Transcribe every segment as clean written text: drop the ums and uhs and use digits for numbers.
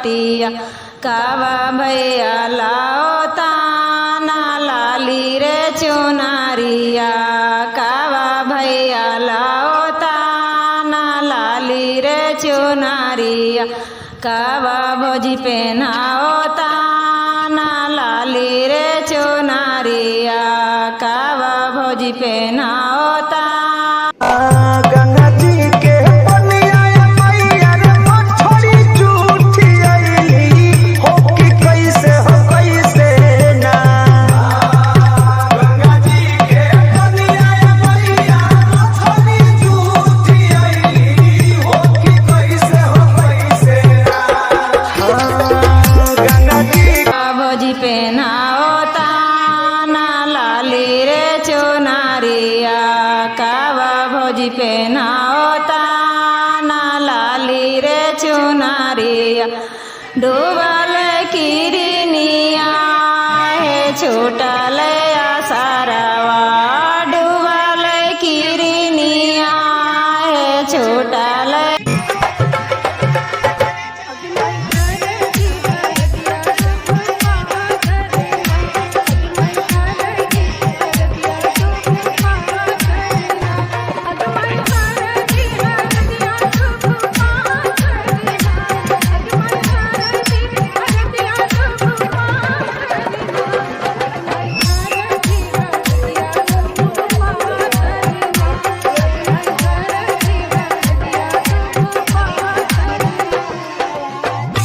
बतिया कावा भैया लाओ ताना लाली रे चुनारिया कावा भैया लाओ ताना लाली रे चुनारिया कावा भौजी पहनाओ ताना लाली रे चुनारिया कावा भौजी पहनाओ गंगा जी के पनिया मैया रे मछरी झूठी आईली हो कि कैसे हो कैसे ना। गंगा जी के पनिया मैया मछरी झूठी आईली हो कि कैसे हो कैसे ना। गंगा जी भौजी पहनाओ ताना लाली रे चुनारिया कावा भौजी पहनाओ ताना लाली रे चुनारिया डूबल किरनिया है छूटल आसारवा डूबल किरनिया है छूटल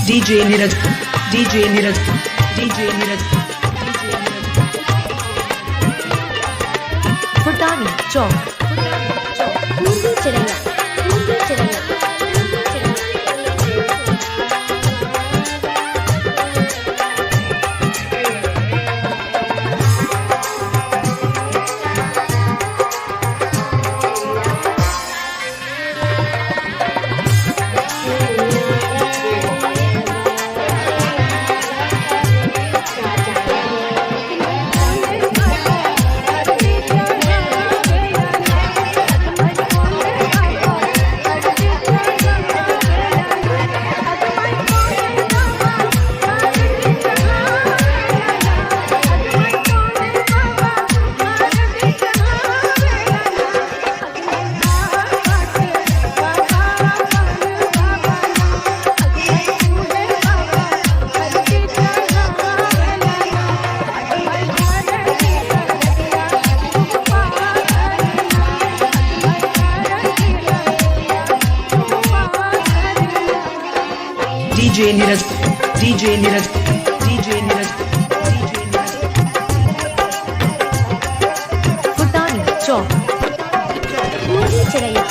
DJ Neeraj, DJ Neeraj, DJ Neeraj, फुटानी चौक मुंडी चिरैया DJ Neeraj, DJ Neeraj, DJ Neeraj, DJ Neeraj, फुटानी चौक मुंडी चिरैया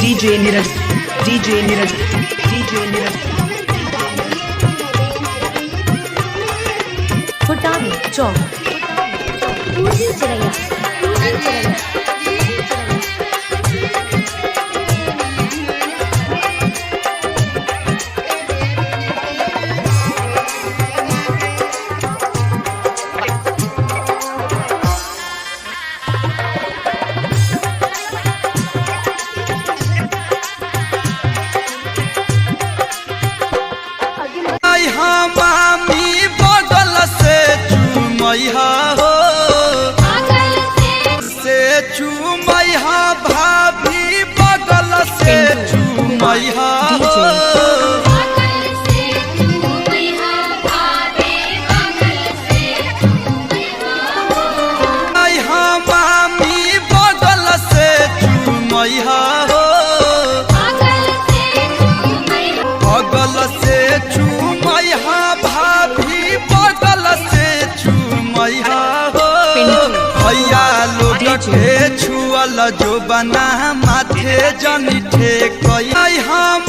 DJ Neeraj, DJ Neeraj, DJ Neeraj, फुटानी चौक मुंडी चिरैया मामी बगल से चुमैया चुमैहा भाभी बगल से चुमैहा हो भैया लोग के छुअल जो बना माथे जनिठे कई हम